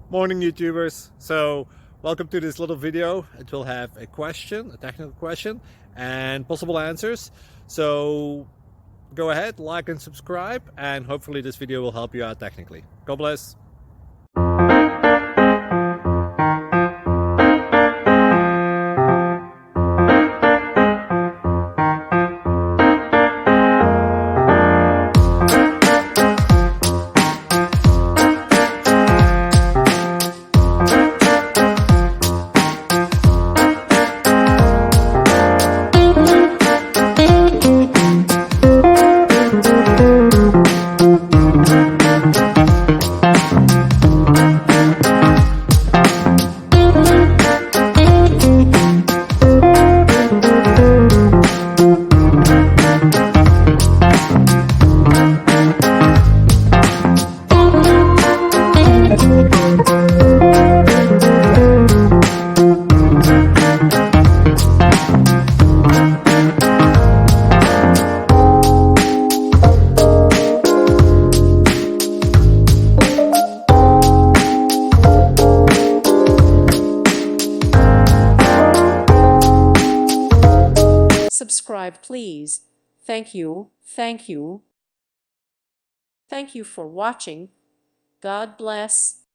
Morning YouTubers. So welcome to this little video. It will have a question, a technical question, and possible answers. So go ahead, like and subscribe, and hopefully this video will help you out technically. God bless. Subscribe, please. Thank you. Thank you. Thank you for watching. God bless.